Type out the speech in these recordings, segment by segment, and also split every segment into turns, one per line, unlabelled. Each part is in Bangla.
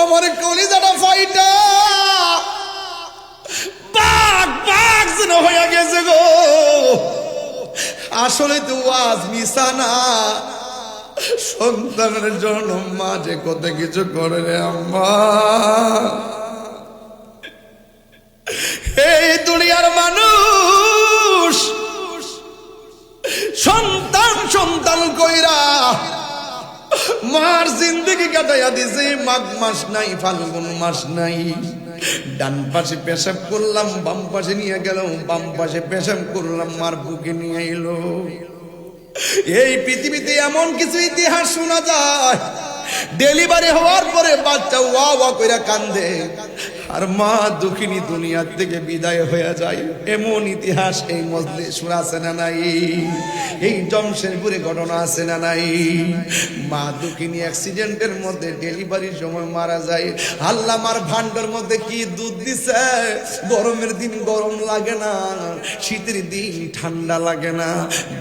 আমার কলিজাটা ফাইটা বাঘ বাঘ যেন হয়ে গেছে গো। আসলে তো ওয়াজ মিশা না, সন্তানের জন্য মা যে কত কিছু করে রে আম্মা। এই দুনিয়ার মানুষ সন্তান সন্তান কইরা মার জিন্দগি কাটাইয়া দিছে। মাঘ মাস নাই, ফাল্গুন মাস নাই, ডান পাশে পেশাব করলাম, বাম পাশে নিয়ে গেল, বাম পাশে পেশাব করলাম, মার বুকে নিয়ে এলো। এই পৃথিবীতে এমন কিছু ইতিহাস শোনা যায়, ডেলিভারি হওয়ার পরে বাচ্চা ওয়া ওয়া কইরা কান্দে, আর মা দুঃখিনী দুনিয়ার থেকে বিদায় হয়ে যায়। এমন ইতিহাস এই মজলিস শোনা আছে না নাই? এই জমশেদপুরে ঘটনা আছে না নাই? মা দুঃখিনী অ্যাক্সিডেন্টের মধ্যে ডেলিভারির সময় মারা যায়। আল্লাহ মার ভান্ডার মধ্যে কি দুধ দিছে, গরমের দিন গরম লাগে না, শীতের দিন ঠান্ডা লাগে না।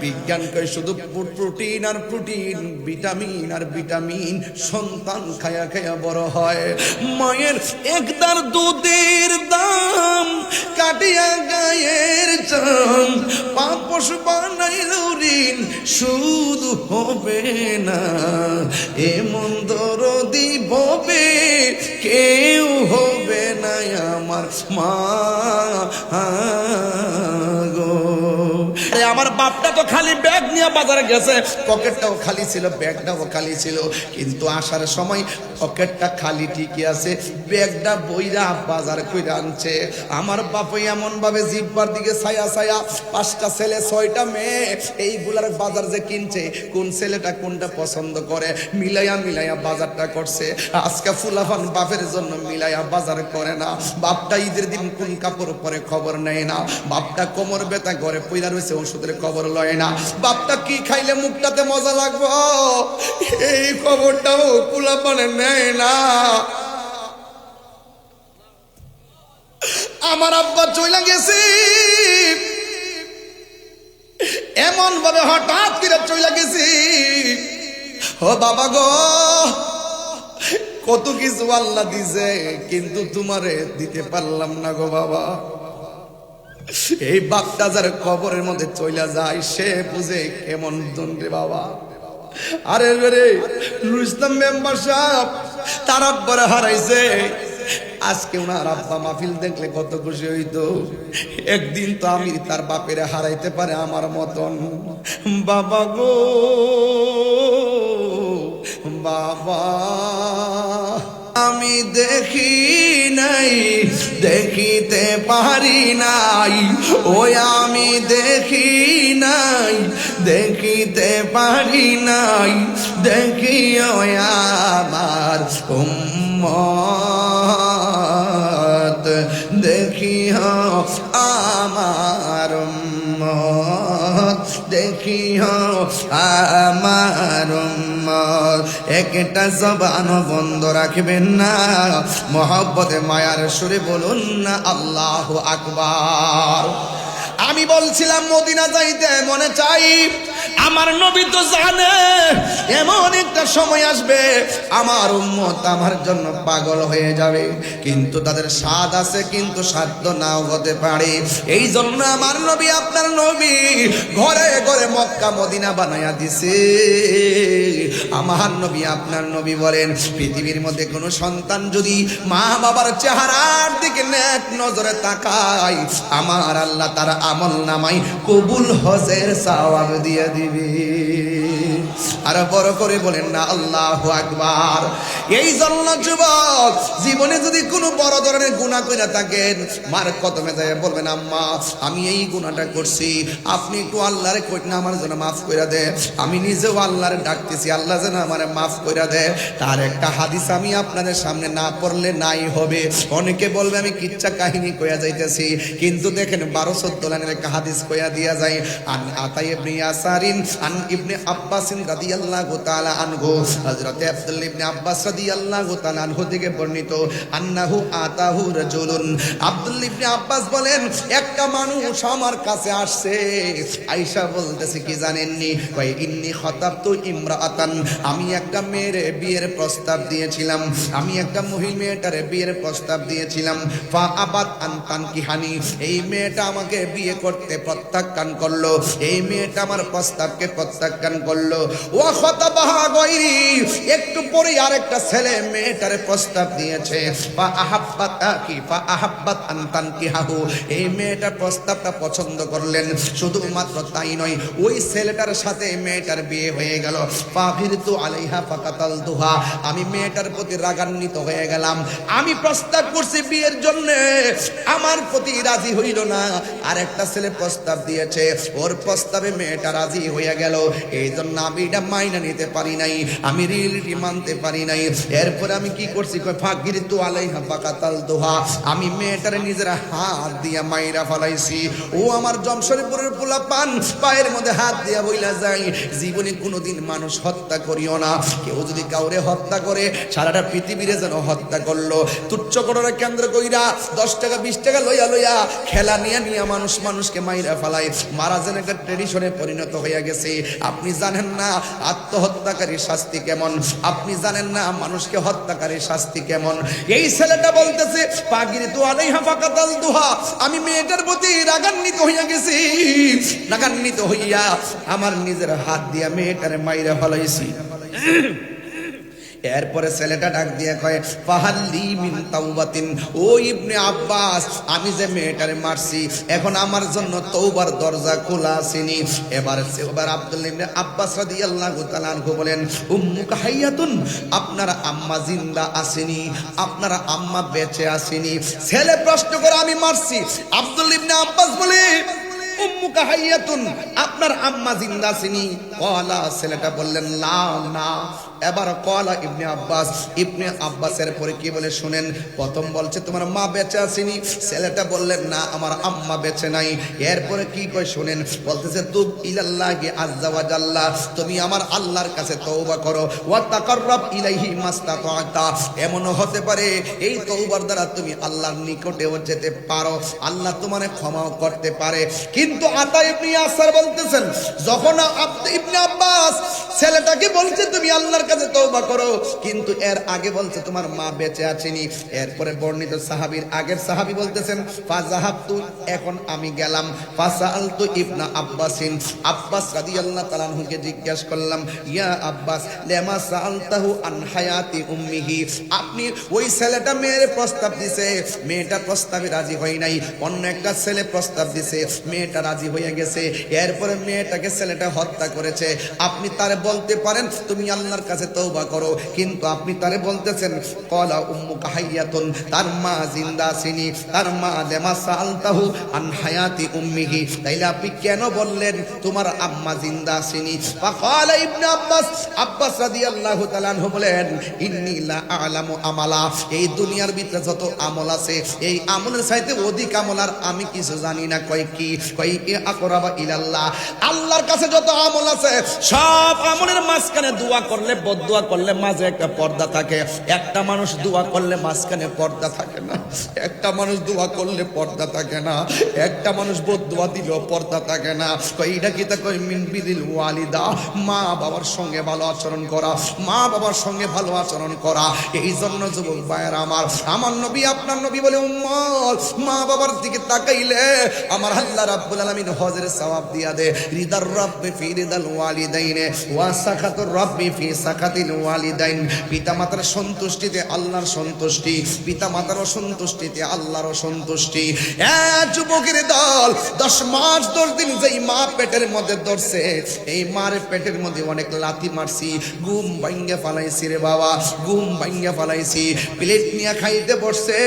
বিজ্ঞান কয় শুধু প্রোটিন আর প্রোটিন, ভিটামিন আর ভিটামিন, সন্তান খায়া খায়া বড় হয়। মায়ের একদার দুধের দাম কাটিয়া গায়ের চাম, পাপস বানাইল ঋণ শুধু হবে না, এমন দরদি ববে কেউ হবে না আমার মা গো। আমার বাপটা তো খালি ব্যাগ নিয়ে বাজারে গেছে, পকেটটাও খালি ছিল, ব্যাগটাও খালি ছিল, কিন্তু আসার সময় পকেটটা খালি ঠিকই আছে, ব্যাগটা বইরা বাজার কইরা আনছে। আমার বাপ এমন ভাবে জিব্বার দিকে ছায়া ছায়া, 5টা ছেলে 6টা মেয়ে, এইগুলার বাজার যে কিনছে, কোন ছেলেটা কোনটা পছন্দ করে মিলাইয়া মিলাইয়া বাজারটা করছে। আজকে ফুলাফান বাপের জন্য মিলাইয়া বাজার করে না। বাপটা ঈদের দিন কোন কাপড় পরে খবর নেয় না, বাপটা কোমর ব্যথা ঘরে পইরা রয়েছে ওষুধের খবর লয় না, বাপটা কি খাইলে মুখটাতে মজা লাগবো এই খবরটাও ফুলাফানে নেয় না। আমার আব্বা চইলা গেছে, এমন ভাবে হঠাৎ করে চইলা গেছি। ও বাবা গো, কত কিছু আল্লাহ দিছে, কিন্তু তোমারে দিতে পারলাম না গো বাবা। এই বাপটা যার কবরের মধ্যে চইলা যায়, সে বুঝে কেমন দণ্ডে বাবা। আরে রে রুস্তম মেম্বার সাহেব তার আব্বারে হারাইছে, আজকে ওনার আব্বা মাহফিল দেখলে কত খুশি হইতো। একদিন তো আমি তার বাপের হারাইতে পারে আমার মতন। বাবা গো বাবা, আমি দেখি নাই, দেখিতে পারি নাই, ওই আমি দেখি নাই, দেখিতে পারি নাই, দেখি ওই আমার উম্মত, দেখি আমার উম্মত, দেখি আমার উম্মত। একটা জবান বন্ধ রাখবেন না, মহব্বতে মায়ার সুরে বলুন না আল্লাহু আকবার। আমি বলছিলাম মদিনা যাইতে মনে চাই, আমার নবী তো জানে এমন একটা সময় আসবে আমার উম্মত আমার জন্য পাগল হয়ে যাবে, কিন্তু তাদের স্বাদ আছে, কিন্তু সাধ্য নাও হতে পারে। এই জন্য আমার নবী আপনার নবী ঘরে ঘরে মক্কা মদিনা বানায়া দিছে। আমার নবী আপনার নবী বলেন, পৃথিবীর মধ্যে কোনো সন্তান যদি মা বাবার চেহারার দিকে নেক নজরে তাকায়, আমার আল্লাহ তার আমল নামাই কবুল হজের সওয়াব দিয়ে দিবে। আর বড় করে বলেন না আল্লাহু আকবার। এই জন্য যুবক জীবনে যদি কোনো বড় ধরনের গুনাহ করে থাকেন, মার কদমে যায় বলবেন, আম্মা আমি এই গুনাহটা করছি, আপনি একটু আল্লাহরে কইন না আমার জন্য মাফ কইরা দে। আমি নিজেও আল্লাহরে ডাকতেছি, আল্লাহ যেন আমারে মাফ কইরা দে। তার একটা হাদিস আমি আপনাদের সামনে না পড়লে নাই হবে। অনেকে বলবে আমি কিচ্ছা কাহিনী কইয়া যাইতেছি, কিন্তু দেখেন 12-14 লাইনের একটা হাদিস কইয়া দিয়া যায়। আন আতা ইবনে ইয়াসারিন আন ইবনে আব্বাসিন রাদিয়াল্লাহু তাআলা আনহু, হযরত আব্দুল্লাহ ইবনে আব্বাস রাদিয়াল্লাহু তাআলা আনহু থেকে বর্ণিত, আন্নাহু আতাহু রাজুলুন, আব্দুল্লাহ ইবনে আব্বাস বলেন একটা মানুষ আমার কাছে আসছে, আয়েশা বলতেছে কি জানেননি, কয় ইন্নী খাতাবতু ইমরাআতান, আমি একটা মেয়ের বিয়ের প্রস্তাব দিয়েছিলাম, আমি একটা মেয়েটার বিয়ের প্রস্তাব দিয়েছিলাম, ফা আবাদ আন তানকিহানি, এই মেয়েটা আমাকে বিয়ে করতে প্রত্যাখ্যান করলো, এই মেয়েটা আমার প্রস্তাবকে প্রত্যাখ্যান করলো। ওয়া খাতাবাহা গায়রি, একটু পরে আরেকটা ছেলে মেয়েটার প্রস্তাব দিয়েছে, ফা আহাব্বাত আন তানকিহাহু, এই মেয়েটার প্রস্তাবটা পছন্দ করলেন, শুধুমাত্র তাই নয় ওই ছেলেটার সাথে মেয়েটার বিয়ে হয়ে গেল। ফাগিরতু আলাইহা ফাকাতালতুহা, আমি মেয়েটার প্রতি রাগান্বিত হয়ে গেলাম, আমি প্রস্তাব করছি বিয়ের জন্য, আমার প্রতি রাজি হইল না, আর একটা ছেলে প্রস্তাব দিয়েছে, ওর প্রস্তাবে মেয়েটা রাজি হয়ে গেল, এই জন্য আমি এটা মাইনা নিতে পারি নাই, আমি রিয়েলিটি মানতে পারি নাই। এরপরে আমি কি করছি, ফাগিরতু আলাইহা ফাকাতালতুহা, আমি মেয়েটারে নিজের হাত দিয়া মাইরা ফলাইছি। ও আমার জমশরীপুরের পোলাপান, পায়ের মধ্যে হাত দিয়া বইলা যায়, জীবনে কোনোদিন মানুষ হত্যা করিও না, কেউ যদি কাউরে হত্যা করে সারাটা পৃথিবীরে যেন হত্যা করলো, তুচ্ছ করার কেন্দ্র কইরা 10 টাকা 20 টাকা লইয়া লইয়া খেলা নিয়ে নিয়ে মানুষকে মাইরা ফেলায়, মারা যেন একটা ট্রেডিশনে পরিণত হয়ে গেছে। আপনি জানেন না আত্মহত্যাকারীর শাস্তি কেমন, আপনি জানেন না মানুষকে হত্যাকারীর শাস্তি কেমন। এই ছেলেটা বলতেছে ফাগিরতু আলাইহা ফাকাতালতুহা, আমি মেয়েটার প্রতি রাগান্বিত হইয়া গেছি, রাগান্বিত হইয়া আমার নিজের হাত দিয়া মেয়েটারে মাইরা ফলাইছি। এরপরে ছেলেটা ডাক দিয়ে কয় ফাহাল্লি মিন তাওবাতিন, ও ইবনে আব্বাস, আমি যে মেয়েটারে মারছি এখন আমার জন্য তওবার দরজা খোলা আসেনি। এবার আব্দুল্লাহ ইবনে আব্বাস রাদিয়াল্লাহু তাআলা আনহু বলেন উম্মুকা হাইয়াতুন, আপনার আম্মা জিন্দা আসেনি, আপনার আম্মা বেঁচে আসেনি। ছেলে প্রশ্ন করে আমি মারছি, আব্দুল্লাহ ইবনে আব্বাস বলে উম্মুকা হাইয়াতুন, আপনার আম্মা জিন্দা আসেনি। কলা, ছেলেটা বললেন লা না। এবার কলা ইবনে আব্বাসের পরে কি বলে শুনেন, প্রথম বলছে তোমার মা বেঁচে আসেনি, ছেলেটা বললেন না আমার আম্মা বেঁচে নাই। এরপরে কি কয় শুনেন, বলতেছে তুব ইলাল্লাহি আযজা ওয়া জাল্লা, তুমি আমার আল্লাহর কাছে তওবা করো, ওয়া তাকাররাব ইলাইহি মাস্তাতা, এমনও হতে পারে এই তওবার দ্বারা তুমি আল্লাহর নিকটেও যেতে পারো, আল্লাহ তোমারে ক্ষমাও করতে পারে। কিন্তু আতা ইবনে ইয়াসার বলতেছেন যখন ইবনে আব্বাস ছেলেটাকে বলছে তুমি আল্লাহর কাছে তওবা করো, কিন্তু এর আগে বলছে তোমার মা বেঁচে আছেনি। এরপরে বর্ণিত সাহাবীর আগের সাহাবী বলতেছেন ফাযাহাবতু, এখন আমি গেলাম, ফাসালতু ইবনা আব্বাসিন, আব্বাস রাদিয়াল্লাহু তাআলা আনহুকে জিজ্ঞেস করলাম ইয়া আব্বাস লিমা সাআলতাহু আন হায়াতি উম্মিহি, আপনি ওই ছেলেটা মেয়ের প্রস্তাব দিছে, মেয়েটা প্রস্তাবে রাজি হয় নাই, অন্য একটা ছেলে প্রস্তাব দিছে, মেয়েটা রাজি হয়ে গেছে, এরপরে মেয়েটাকে ছেলেটা হত্যা করেছে, আপনি তারে বলতে পারেন তুমি আল্লাহর কাছে তওবা করো, কিন্তু আপনি তারে বলতেছেন ক্বালা উম্মুকা হাইয়াতুন, তার মা জিন্দা আছেনি, তার মা লিমা সাআলতাহু আন হায়াতি উম্মিহি, তাইলে আপনি কেন বললেন তোমার আম্মা জিন্দা আছেনি? ফাকালা ইবনে আব্বাস রাদিয়াল্লাহু তাআলা আনহু বলেন ইন্নী লা আ'লামু আমালা, এই দুনিয়ার ভিতরে যত আমল আছে এই আমলের চাইতে অধিক আমল আর আমি কিছু জানি না। কয় কি? কয় আকরাবা ইলাল্লাহ, আল্লাহর কাছে যত আমল আছে সব আমলের মাঝখানে দোয়া করলে বদদোয়া করলে মাঝে একটা পর্দা থাকে, একটা মানুষ দোয়া করলে মাঝখানে পর্দা থাকে না, একটা মানুষ দোয়া করলে পর্দা থাকে না, একটা মানুষ বদদোয়া দিলেও পর্দা থাকে না। কয় এটা কি? তা কয় মিন বিদিল ওয়ালিদা, মা বাবার সঙ্গে ভালো আচরণ করা, মা বাবার সঙ্গে ভালো আচরণ করা। এই জন্য যুবক ভাইয়েরা আমার নবী আপনার নবী বলে উম্মত, মা বাবার দিকে তাকাইলে আমার আল্লাহ রাব্বুল আলামিন হজের সওয়াব দিয়া দে। রিদার রাব্বি ফি রিদাল ওয়ালিদাইনে ওয়া সাখাতুর রাব্বি ফি সাখাতিল ওয়ালিদাইন, পিতা মাতার সন্তুষ্টিতে আল্লাহর সন্তুষ্টি, পিতা মাতার অসন্তুষ্টিতে আল্লাহর অসন্তুষ্টি। যুবকের দল 10 মাস 10 দিন যেই মা পেটের মধ্যে ধরছে, এই মার পেটের মধ্যে অনেক লাথি মারছি, ঘুম ভাঙ্গা ফালাইছি রে বাবা, ঘুম ভাঙ্গা ফালাইছি। প্লেট নিয়ে খাইতে বসছে,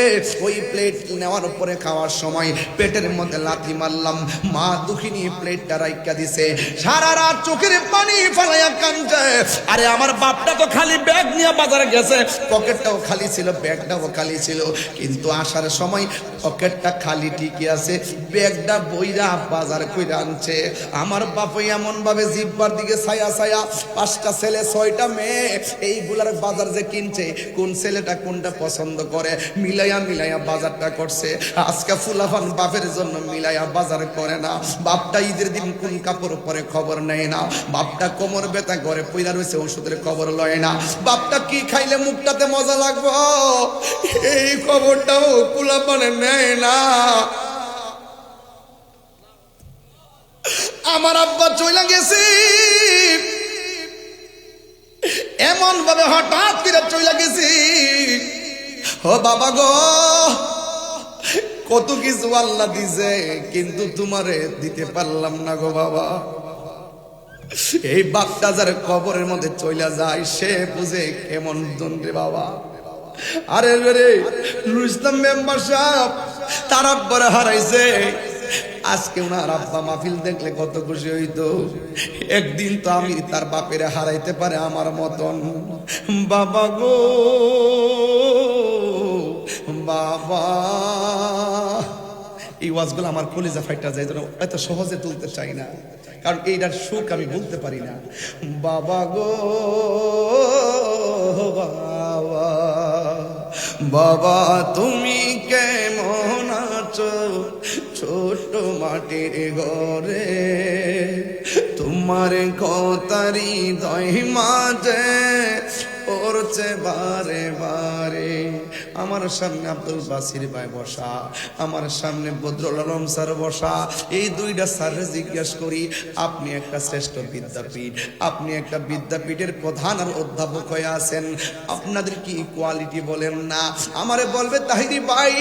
ওই প্লেট নেওয়ার পরে খাওয়ার সময় পেটের মধ্যে লাথি মারলাম, মা দুঃখিনী প্লেটটা রাইখা দিছে, সারা রাত চোখের পানি ফেলাইয়া কান্দে। আরে আমার বাপটা তো খালি ব্যাগ নিয়ে বাজারে গেছে, পকেটটাও খালি ছিল, ব্যাগটাও খালি ছিল, কিন্তু আসার সময় পকেটটা খালি ঠিকই আছে, ব্যাগটা বইরা বাজার কইরা আনছে। আমার বাপই এমন ভাবে জিব্বার দিকে ছায়া ছায়া, 5টা ছেলে 6টা মেয়ে, এইগুলার বাজার যে কিনছে, কোন ছেলেটা কোনটা পছন্দ করে মিলাইয়া মিলাইয়া বাজারটা করছে। আজকে ফুলাফান বাপের জন্য মিলাইয়া বাজার করে না। বাপটা ঈদের দিন কোন কাপড় পরে খবর নেয় না, বাপটা কোমর ব্যথা ঘরে পইরা রয়েছে ওষুধের খবর লয় না, বাপটা কি খাইলে মুখটাতে মজা লাগবো এই খবরটাও ফুলাফানে নেয় না। আমার আব্বা চইলা গেছি, এমন ভাবে হঠাৎ করে চইলা গেছি, ও বাবা গো কত কিছু আল্লাহ দিছে, কিন্তু তোমারে দিতে পারলাম না গো বাবা। এই বাপটা যার কবরের মধ্যে চইলা যায় সে বুঝে কেমন দন্ডে বাবা। আরে রে নুরুল ইসলাম মেম্বার সাহেব তার আব্বারে হারাইছে, আজকে ওনার আব্বা মাহফিল দেখলে কত খুশি হইতো। একদিন তো আমি তার বাপের হারাইতে পারে আমার মতন। বাবা গো বাবা, এই ওয়াজগুলো আমার কলিজা ফাইটা যায়, এত সহজে তুলতে চাই না, কারণ এইটার সুখ আমি বলতে পারি না। বাবা গো বাবা, বাবা তুমি কেমন আছো ছোট মাটির ঘরে, তোমার কথারি দই মাঝে পড়ছে বারে বারে। আমার সামনে আব্দুল বাসির ভাই বসা, আমার সামনে বদরুল আলম স্যার বসা, এই দুইটা স্যারে জিজ্ঞাসা করি, আপনি একটা শ্রেষ্ঠ বিদ্যাপীঠ, আপনি একটা বিদ্যাপীঠের প্রধান আর অধ্যাপক হয়ে আছেন, আপনাদের কি কোয়ালিটি বলেন না? আমারে বলবে তাহিরি ভাই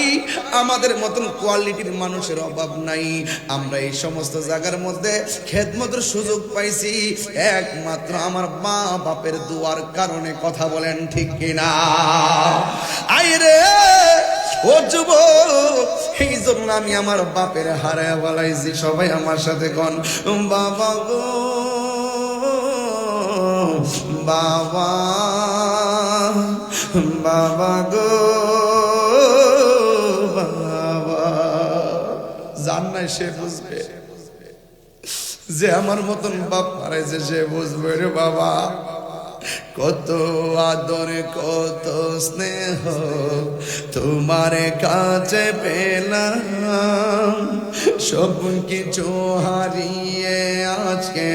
আমাদের মতন কোয়ালিটির মানুষের অভাব নাই, আমরা এই সমস্ত জায়গার মধ্যে খেদমতের সুযোগ পাইছি একমাত্র আমার মা বাপের দুয়ার কারণে। কথা বলেন ঠিক কিনা? আইরে ও যুবক, এই জন্য আমি আমার বাপের হারায় বলাইছি। সবাই আমার সাথে কোন বাবা গো বাবা, বাবা গো বাবা। জান নাই সে বুঝবে, যে আমার মতন বাপ হারাইছে সে বুঝবে রে বাবা। কত আদর কত স্নেহ তোমার কাছে পেলাম, সব কিছু হারিয়ে আজকে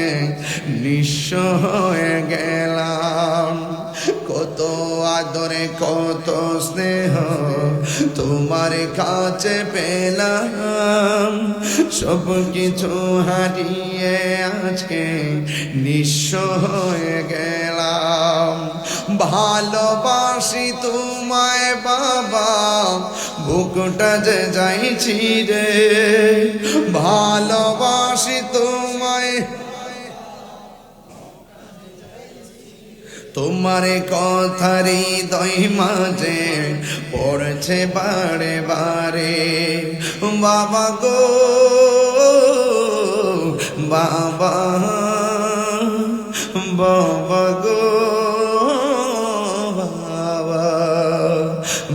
নিঃস্ব হয়ে গেলাম। কত আদরে কত স্নেহ তোমার কাছে পেলাম, সব কিছু হারিয়ে আজকে নিঃস্ব হয়ে গেলাম। ভালোবাসি তোমায় বাবা, বুকটা যে যাইছি রে, ভালোবাসি তোমায়, তোমার কথারি দই মাঝে পড়ছে বারে বারে। বাবা গো বাবা, বাবা গো বাবা,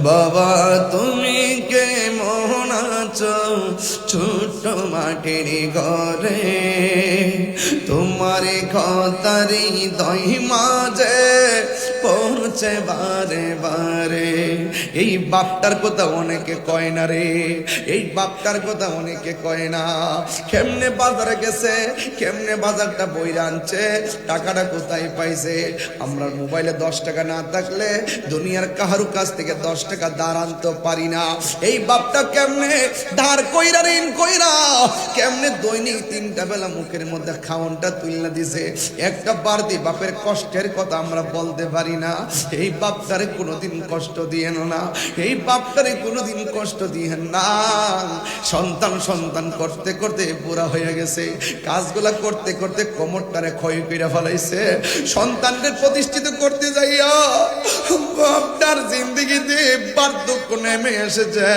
বাবা তুমি কেমন আছো ছোট মাটির ঘরে, তোমার কথারি দই মাঝে পড়ছে বারে বারে। এই বাপটার কথা অনেকে কয় না রে, এই বাপটার কথা অনেকে কয় না। কেমনে বাজারে গেছে, কেমনে বাজারটা বইরা আনছে, টাকাটা কোথায় পাইছে। আমরা মোবাইলে 10 টাকা না থাকলে দুনিয়ার কাহারু কাছ থেকে 10 টাকা ধার আনতে পারি না। এই বাপটা কেমনে ধার কইরা ঋণ কইরা কেমনে দৈনিক 3টা বেলা মুখের মধ্যে খাওয়ানটা তুলনা দিছে, একটা বাড়তি বাপের কষ্টের কথা আমরা বলতে পারি না। এই বাপটারে কোনোদিন কষ্ট দিয়েন না। না, এই বাপটারে কোনোদিন কষ্ট দিয়েন না। সন্তান সন্তান করতে করতে বুড়া হয়ে গেছে, কাজগুলা করতে করতে কোমরটারে ক্ষয় করে ফেলাইছে। সন্তানদের প্রতিষ্ঠিত করতে যাইয়া বাপটার জিন্দেগিতে বার্ধক্য নেমে এসেছে।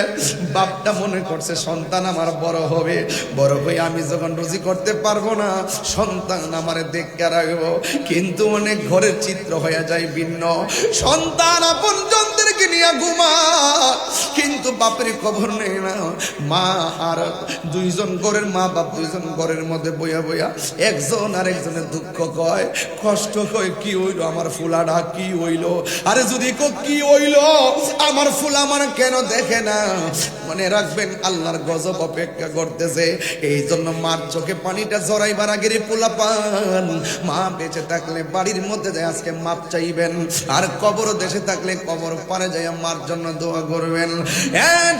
বাপটা মনে করছে সন্তান আমার বড় হবে, বড় হয়ে আমি যখন রুজি করতে পারবো না সন্তান আমারে দেখতে রাখবো। কিন্তু অনেক ঘরের চিত্র হয়ে যায় ভিন্ন। সন্তান আপন জনদেরকে নিয়ে ঘুমা, কিন্তু বাপের খবর নেই না। মা আর দুইজন ঘরের মা বাপ দুইজন ঘরের মধ্যে বইয়া বইয়া একজন আর একজনের দুঃখ কয়, কষ্ট কয়, কি হইল আমার ফুলাডা, কি হইল? আরে যদি কি হইল আমার ফুল আমার কেন দেখে না? মনে রাখবেন আল্লাহর গজব অপেক্ষা করতেছে। এই জন্য মার চোখে পানিটা জড়াইবার আগের পোলা পান মা বেঁচে থাকলে বাড়ির মধ্যে যায় আজকে মাপ চাইবেন, আর কবর দেশে থাকলে কবর পারে যায় মার জন্য দোয়া করবেন।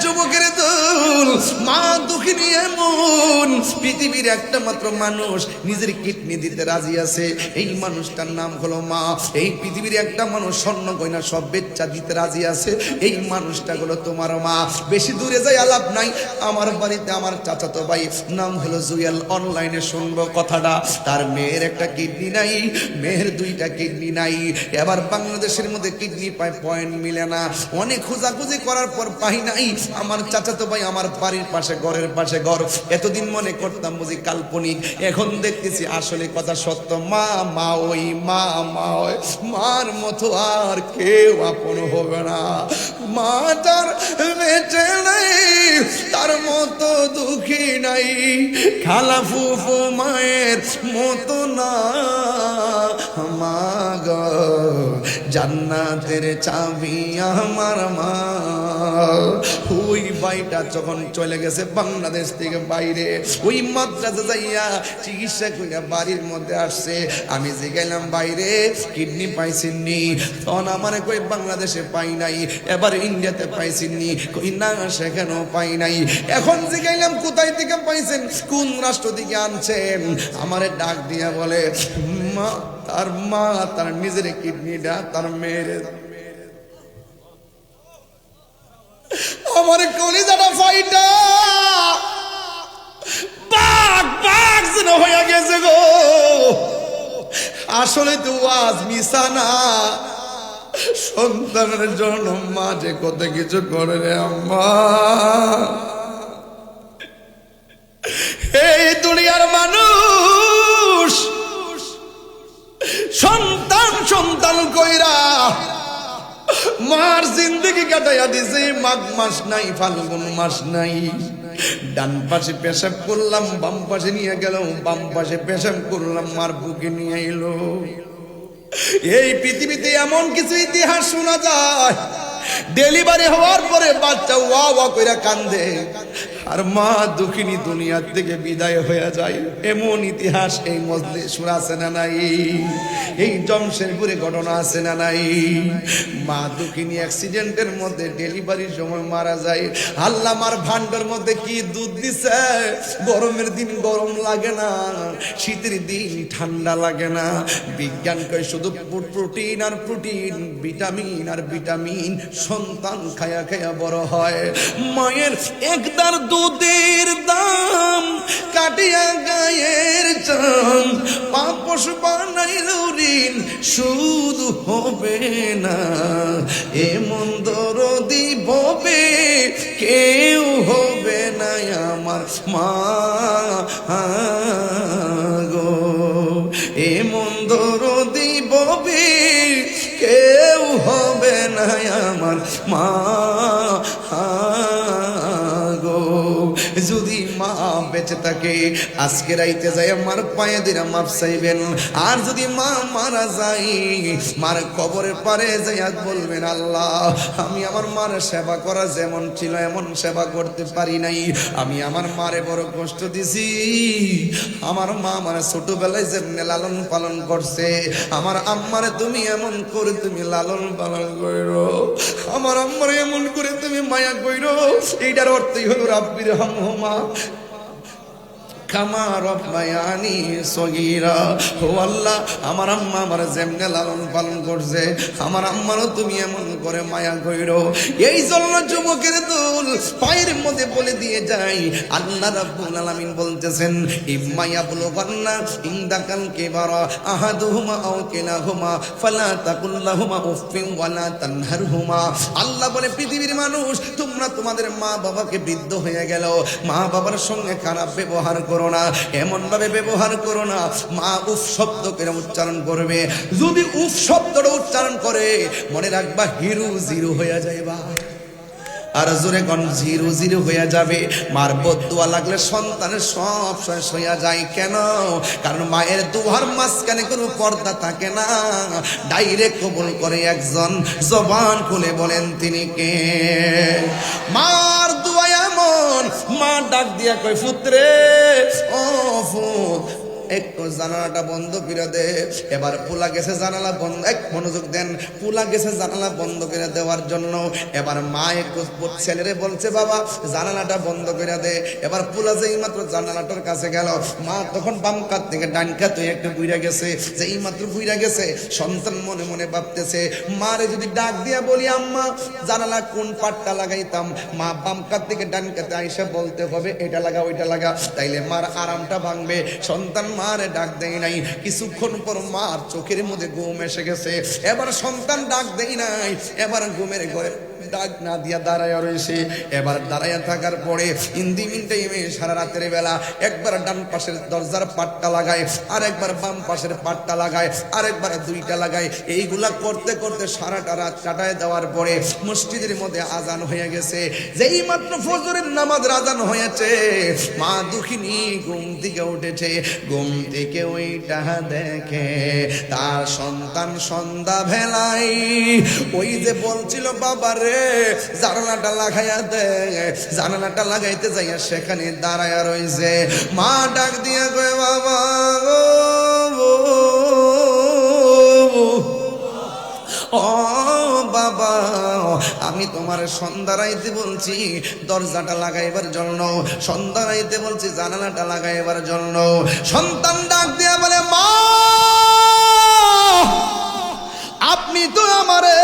যুবকের দল, মা দুঃখিনী এমন পৃথিবীর একটা মাত্র মানুষ নিজের কিডনি দিতে রাজি আছে, এই মানুষটার নাম হলো মা। এই পৃথিবীর একটা মানুষ স্বর্ণ গয়না সব বেচ্চা দিতে রাজি আছে, এই মানুষটা হলো তোমার মা। বেশি দূরে যাই আলাপ নাই, আমার বাড়িতে আমার চাচাতো ভাই নাম হলো জুয়েল, অনলাইনে শুনবো কথাটা। তার মেয়ের একটা কিডনি নাই, মেয়ের দুইটা কিডনি নাই। এবার বাংলাদেশের মধ্যে কিডনি পায় পয়েন্ট মিলে না, অনেক খোঁজাখুঁজি করার পর পাই নাই। আমার চাচাতো ভাই আমার বাড়ির পাশে ঘরের পাশে ঘর, এতদিন মনে করতাম বুঝি কাল্পনিক, এখন দেখতেছি আসলে কথা সত্য। মা মা ওই মা মা ওই মার মতো আর কেউ আপন হবে না। মা তার বেঁচে নাই, তার মতো দুঃখী নাই। খালা ফুফু মায়ের মতো না। মা গো জান্নাতের চাবি আমার মা। ওই ভাইটা যখন চলে গেছে বাংলাদেশ থেকে বাইরে, ওই মাদ্রাসা যাইয়া চিকিৎসা কইরা বাড়ির মধ্যে আসছে। আমি জিগাইলাম বাইরে কিডনি পাইছেননি? তখন আমার কই বাংলাদেশে পাই নাই, এবার ইন্ডিয়াতে পাইছেননি? কই না সেখানেও পাই নাই। এখন জিগাইলাম কোথায় থেকে পাইছেন, কোন রাষ্ট্র থেকে আনছেন? আমারে ডাক দিয়া বলে মা তার নিজের কিডনিটা তার মেয়ের। আমার কলিজাটা ফাইটা বাঘ বাঘ যেন হয়ে গেছে গো। আসলে তো আজ মিশা না, সন্তানের জন্য মা যে কত কিছু করে রে আম্মা। এই দুনিয়ার মানুষ সন্তান সন্তান কইরা মার জিন্দগি কাটাইয়া দিছে। মাঘ মাস নাই, ফাল্গুন মাস নাই। ডান পাশে পেশাব করলাম, বাম পাশে নিয়ে গেল, বাম পাশে পেশাব করলাম, মার বুকে নিয়ে এলো। এই পৃথিবীতে এমন কিছু ইতিহাস শোনা যায়, ডেলিভারি হওয়ার পরে বাচ্চা ওয়া ওয়া কইরা কান্দে, আর মা দুঃখিনী দুনিয়ার থেকে বিদায় হয়ে যায়। এমন ইতিহাস এই মজলিসে শোনা আছে না নাই? এই জমশেদপুরে ঘটনা আছে না নাই? মা দুঃখিনী অ্যাক্সিডেন্টের মধ্যে ডেলিভারির সময় মারা যায়। আল্লাহ মার ভান্ডার মধ্যে কি দুধ দিছে। গরমের দিন গরম লাগে না, শীতের দিন ঠান্ডা লাগে না। বিজ্ঞান কয় শুধু প্রোটিন আর প্রোটিন, ভিটামিন আর ভিটামিন সন্তান খায়া খায়া বড় হয়। মায়ের একদার দুধের দাম কাটিয়া গায়ের চাম, পাপস বানাইল ঋণ শুধু হবে না। এমন দরদি ভবে কেউ হবে না আমার মা গো। এমন দরদি ভবে কেউ হবে না আমার মা গো। যদি মা বেঁচে থাকে আজকে রাইতে যাই আমার পায়ে দিরা মাপ চাইবেন। আর যদি মা মারা যায় মার কবরের পারে যাইয়া বলবেন আল্লাহ আমি আমার মার সেবা করা যেমন ছিল এমন সেবা করতে পারি নাই। আমি আমার মারে বড় কষ্ট দিছি। আমার মা আমার ছোটবেলায় যেমনি লালন পালন করছে, আমার আম্মারে তুমি এমন করে তুমি লালন পালন করো, আমার আম্মারে এমন করে তুমি মায়া কইরো। এইটার অর্থই হলো রাব্বির হামহুমা কামা রব্বায়ানি সগীরা। ও আল্লাহ, আমার আম্মা আমার যেমনে লালন পালন করছে, আমার আম্মারও তুমি এমন করে মায়া কইরো। এই জন্য যুবকের দল পায়ের মধ্যে বলে দিয়ে যাই, আল্লাহ রাব্বুল আলামিন বলতেছেন, ইম্মা ইয়াবলুগান্না ইনদাকাল কিবারা আহাদুহুমা আও কিলাহুমা ফালা তাকুল লাহুমা উফফিন ওয়ালা তানহারহুমা। আল্লাহ বলে, পৃথিবীর মানুষ, তোমরা তোমাদের মা বাবাকে বৃদ্ধ হয়ে গেল, মা বাবার সঙ্গে খারাপ ব্যবহার করো না, এমন ভাবে ব্যবহার করো না মা উফ শব্দ করে উচ্চারণ করবে। যদি উফ শব্দটা উচ্চারণ করে, মনে রাখবা হিরো জিরো হয়ে যাইবা। আর জোরে কোন জিরো জিরো হয়ে যাবে। মার বদদুয়া লাগলে সন্তানের সব শেষ হইয়া যায়। কেন? কারণ মায়ের দুয়ার মাঝখানে কোনো পর্দা থাকে না, ডাইরেক্ট কবুল করে একজন। জবান খুলে বলেন তিনি কে? মার দুয়া এমন, মা ডাক দিয়া কয়, পুত্রে ও ফুত, একটু জানালাটা বন্ধ করে দে। এবার পোলা গেছে জানালা বন্ধ, এক মনোযোগ দেন, পোলা গেছে জানালা বন্ধ করে দেওয়ার জন্য। এবার মা একটু ছেলেরে বলছে, বাবা জানালাটা বন্ধ করে দে। এবার পোলা যেই মাত্র জানালাটার কাছে গেল, মা তখন বাম কাত থেকে ডান কাতে একটু বুইরা গেছে। যেই মাত্র বুইরা গেছে, সন্তান মনে মনে ভাবতেছে, মারে যদি ডাক দিয়া বলি, আম্মা জানালা কোন পাটটা লাগাইতাম, মা বাম কাত থেকে ডান কাতে আইসা বলতে হবে এটা লাগা ওইটা লাগা, তাইলে মার আরামটা ভাঙবে। সন্তান মারে ডাক দেয় নাই। কিছুক্ষণ পর মার চোখের মধ্যে ঘুম এসে গেছে। এবার সন্তান ডাক দেয় নাই, এবার ঘুমের ঘরে ডাক না দিয়া দাঁড়ায় রয়েছে। এবার দাঁড়াইয়া থাকার পরে ইন্দি মিনিটে সারা রাতের বেলা একবার ডান পাশের দরজার পাটটা লাগায়, আর একবার বাম পাশের পাটটা লাগায়, আর একবার দুইটা লাগায়। এইগুলা করতে করতে সারাটা রাত কাটায় দেওয়ার পরে মসজিদের মধ্যে আজান হয়ে গেছে। যেই মাত্র ফজরের নামাজ আজান হয়েছে, মা দুঃখিনী ঘুম থেকে উঠেছে। ঘুম থেকে ওইটা দেখে তার সন্তান সন্ধ্যা বেলায় ওই যে বলছিল, বাবা রে জানালাটা লাগাইয়া দে, জানালাটা লাগাইতে যাইয়া সেখানে দাঁড়ায়া রইছে। মা ডাক দিয়া কয়, বাবা ও বাবা, আমি তোমার সন্ধ্যা রাইতে বলছি দরজাটা লাগাইবার জন্য, সন্ধ্যা রাইতে বলছি জানালাটা লাগাইবার জন্য। সন্তান ডাক দিয়া বলে, মা আপনি তো আমারে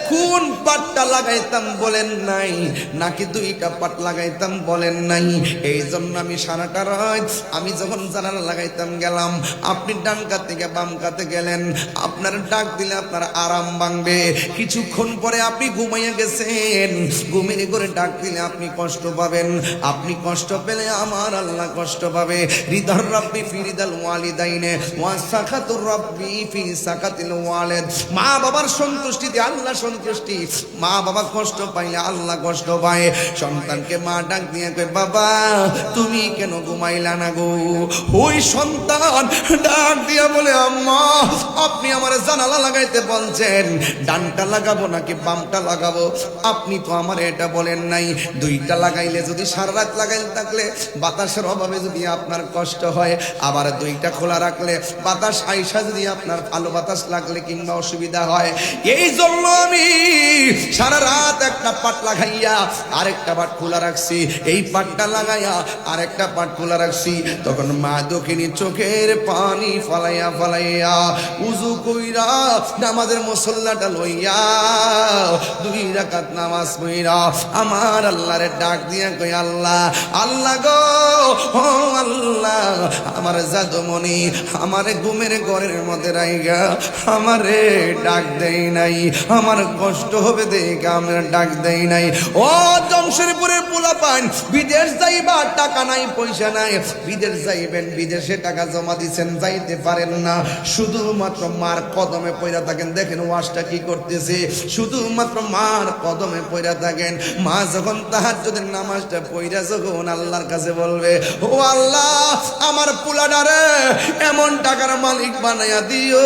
কোন পাটটা লাগাইতাম বলেন নাই, নাকি দুইটা পাট লাগাইতাম বলেন নাই। এই জন্য আমি সারাটা রাত আমি যখন জানালা লাগাইতাম গেলাম, আপনি ডান কাত থেকে বাম কাতে গেলেন। আপনার ডাক দিলে আপনার আরাম ভাঙবে। কিছুক্ষণ পরে আপনি ঘুমাইয়া গেছেন, ঘুমিয়ে করে ডাক দিলে আপনি কষ্ট পাবেন। আপনি কষ্ট পেলে আমার আল্লাহ কষ্ট পাবে। রিদার রাব্বি ফি রিদাল ওয়ালিদাইনে ওয়া সাখাতুর রাব্বি ফি সাকাতিল ওয়ালিদ। মা বাবার সন্তুষ্টিতে আল্লাহ সন্তুষ্টি, মা বাবা কষ্ট পাইলে আল্লাহ কষ্ট পায়। সন্তানকে মা ডাক দিয়ে কয়, বাবা তুমি কেন ঘুমাইলা না গো? ওই সন্তান ডাক দিয়া বলে, আম্মা আপনি আমার জানালা লাগাইতে বলছেন, ডানটা লাগাবো নাকি বামটা লাগাবো? আপনি তো আমার এটা বলেন নাই। দুইটা লাগাইলে যদি সারা রাত লাগাইতে থাকলে বাতাসের অভাবে যদি আপনার কষ্ট হয়, আবার দুইটা খোলা রাখলে বাতাস আইসা যদি আপনার আলো বাতাস লাগলে কিংবা অসুবিধা হয়। এই জন্য আমি সারা রাত একটা পাট লাগাইয়া আরেকটা পাট খোলা রাখছি, এই পাটটা লাগাইয়া আরেকটা পাট খোলা রাখছি। তখন মা দক্ষিণী চোখের পানি ফালাইয়া ফালাইয়া উজু কইরা নামাজের মুসল্লাটা লইয়া 2 রাকাত নামাজ পড়া আমার আল্লাহরে ডাক দিয়া কই, আল্লাহ আল্লাহ গো, ও আল্লাহ আমার জাদুমণি আমারে ঘুমের ঘরের মধ্যে রাইগা আমারে ডাক দেই নাই, আমার কষ্ট হবে দেখে আমরা ডাক দেই নাই। ও জমশেরপুরের পোলাপান, বিদেশ যাইবা টাকা নাই পয়সা নাই, বিদেশ যাইবেন, বিদেশে টাকা জমা দিচ্ছেন যাইতে পারেন না, শুধুমাত্র মার কদমে পইরা থাকেন। দেখেন ওয়াজটা কি করতেছে, শুধুমাত্র মার কদমে পইরা থাকেন। মা যখন তাহাজ্জুদের নামাজটা পইরা যখন আল্লাহর কাছে বলবে, ও আল্লাহ আমার পোলাডারে এমন টাকার মালিক বানাইয়া দিও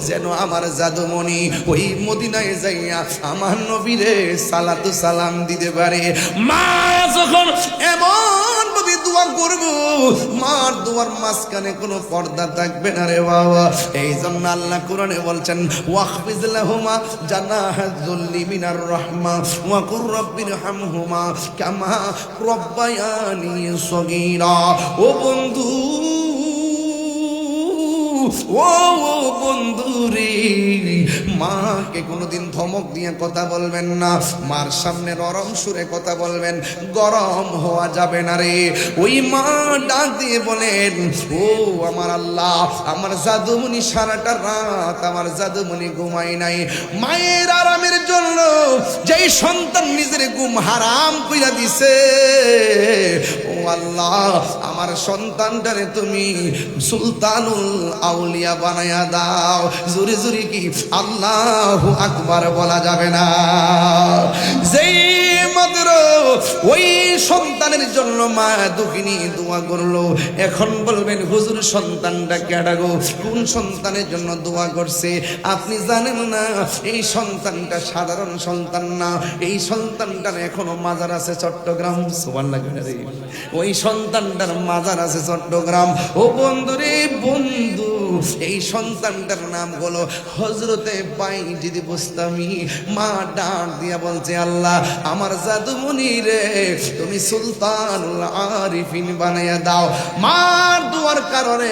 যেন আমার জাদুমণি ওই মদিনায় যাইয়া আমার নবীরে সালাতু সালাম দিতে পারে। মা যখন এমন ভাবে দোয়া করব, মার দোয়ার মাঝখানে কোনো পর্দা থাকবে না রে বাবা। এই জন্য আল্লাহ কোরআনে বলছেন ওয়াখফিজ লাহুমা জানাহাযুল্লি মিনার রাহমা ওয়া কুর রাব্বিরহামহুমা কামা রাব্বায়ানি সগীরা। ও বন্ধু, ও বন্ধু রে, মাকে কোনোদিন ধমক দিয়ে কথা বলবেন না, মার সামনে নরম সুরে কথা বলবেন, গরম হওয়া যাবে না রে। ওই মা ডাক দিয়ে বলেন, ও আমার আল্লাহ, আমার জাদুমণি সারাটা রাত আমার জাদুমণি ঘুমাই নাই, মায়ের আরামের জন্য যেই সন্তান নিজের ঘুম হারাম কইরা দিছে, ও আল্লাহ আমার সন্তানটারে তুমি সুলতানুল আউলিয়া বানায়া দাও। জোরে জোরে কি আল্লাহু আকবার বলা যাবে না? যেই মাত্র ওই সন্তানের জন্য মা দুঃখিনী দোয়া করলো, এখন বলবেন হুজুর সন্তানটা কেডা গো, কোন সন্তানের জন্য দোয়া করছে? আপনি জানেন না এই সন্তানটা সাধারণ সন্তান না, এই সন্তানটার এখনো মাজার আছে চট্টগ্রাম। সুবহানাল্লাহ। ওই সন্তানটার মাজার আছে চট্টগ্রাম। ও বন্ধু রে বন্ধু, এই সন্তানটার নাম হলো হযরতে বাইজিদ বুস্তামি। মা ডাক দিয়া বলছে, আল্লাহ আমার জাদুমণি রে তুমি সুলতানুল আরিফিন বানাইয়া দাও। মার দুয়ার কারণে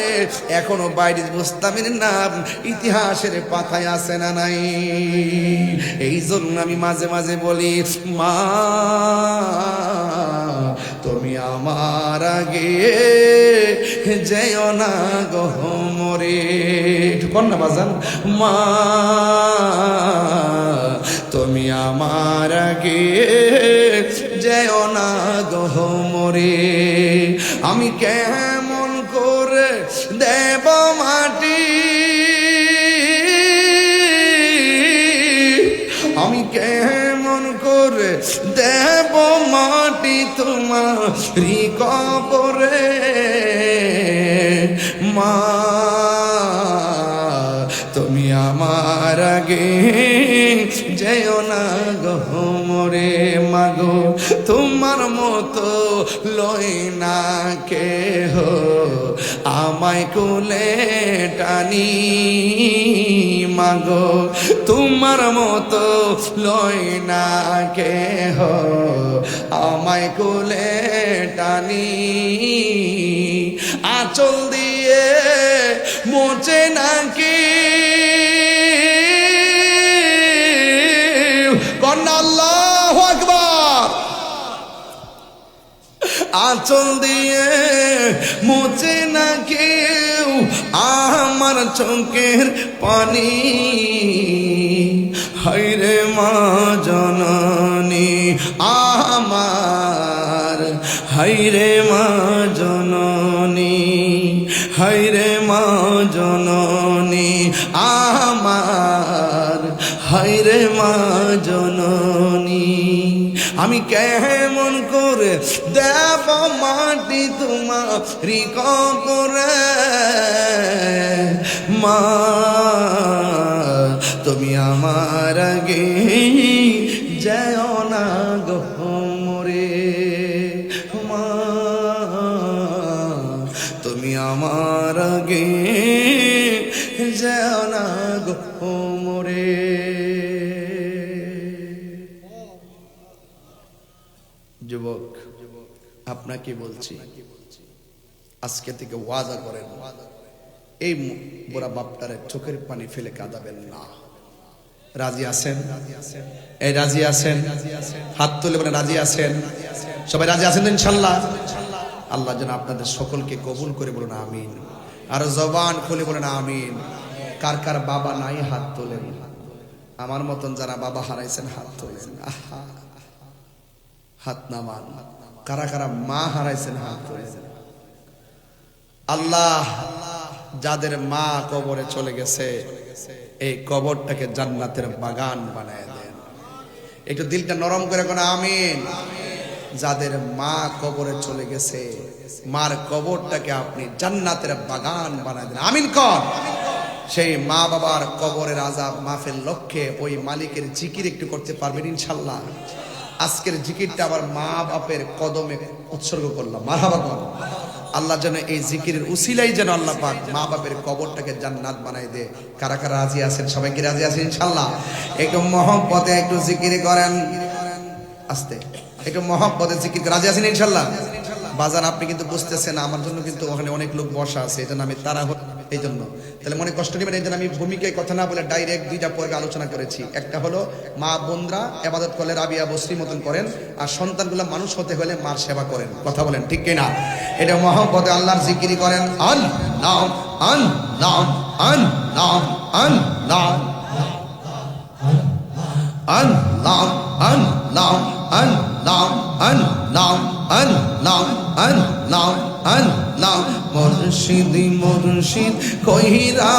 এখনো বাইজিদ বুস্তামির নাম ইতিহাসের পাতায় আছে না নাই? এই জন্য আমি মাঝে মাঝে বলি, মা তুমি আমার আগে যেও না গো মরে। একটু কন্যা বাজান, মা তুমি আমার আগে যেও না গো মরে। আমি কেমন করে দেব মাটি, আমি কেমন করে দেব মাটি তোমারি কবরে। মা তুমি আমার আগে যেও না গো মরে। মাগো তোমার মতো লয় না কেহ আমায় কোলে টানি, মাগো তোমার মতো লয় না কেহ আমায় কোলে টানি। আঁচল দিয়ে মোচে নাকি কন্যা, আল্লাহু আকবার। আঁচল দিয়ে মোচে না কেউ আমার চোখের পানি। হায়রে মা জননী আমার, হায়রে মা জননী, হায়রে মা জননী আমার, হায়রে মা জননী। আমি কেমন করে দেব মাটি তোমারি কবরে। মা তুমি আমার আগে যেও না গো মরে। মা তুমি আমার আগে যেও না গো মরে। যুবক আপনাকে বলছি, আজকে থেকে ওয়াদা করেন, এই বুড়া বাপটারে চোখের পানি ফেলে কাঁদাবেন না। রাজি আছেন? এই রাজি আছেন? হাত তুলে বলে রাজি আছেন? সবাই রাজি আছেন ইনশাআল্লাহ? আল্লাহ যেন আপনাদের সকলকে কবুল করে বলুন আমিন। আর জবান খুলে বলেন আমিন। কার কার বাবা নাই হাত তোলেন। আমার মতন যারা বাবা হারাইছেন হাত তোলেন। আহা, হাত নামান। কারা কারা মা হারাইছেন হাত তোলেন। আল্লাহ যাদের মা কবরে চলে গেছে এই কবরটাকে জান্নাতের বাগান বানায় দেন। একটু দিলটা নরম করে কোন আমিন। যাদের মা কবরে চলে গেছে মার কবরটাকে আপনি জান্নাতের বাগান বানায় দেন। আমিন কর। সেই মা বাবার কবরের আযাব মাফের লক্ষ্যে ওই মালিকের জিকির একটু করতে পারবেন ইনশাআল্লাহ? আজকের জিকিরটা আবার মা বাপের কদমে উৎসর্গ করলাম। মারহাবা বলো। আল্লাহ যেন এই জিকিরের উসিলাই যেন আল্লাহ পাক মা বাপের কবরটাকে জান্নাত বানাই দে। কারা কারা রাজি আছেন? সবাই কি রাজি আছেন ইনশাআল্লাহ? একটু মহব্বতে একটু জিকির করেন, আস্তে একটু মহব্বতে জিকির। রাজি আছেন ইনশাআল্লাহ? বাজান আপনি কিন্তু বুঝতেছেন, আমার জন্য কিন্তু ওখানে অনেক লোক বসা আছে, এই জন্য আমি তারা এই জন্য তাহলে মনে কষ্ট নেবেন। এই জন্য আমি ভূমিকায় কথা না বলে ডাইরেক্ট দুইটা পর্বে আলোচনা করেছি। একটা হলো মা বোনরা ইবাদত করলে রাবিয়া বসরি মতন করেন, আর সন্তানগুলো মানুষ হতে হলে মার সেবা করেন। কথা বলেন ঠিক কিনা? এটা মহব্বতে আল্লাহর জিকির করেন। আন নাম আন নাম আন নাম আন নাম আন নাম আন নাম আন নাম আন নাম আন নাম আন নাম আন নাম মুর্শিদ মুর্শিদ কইরা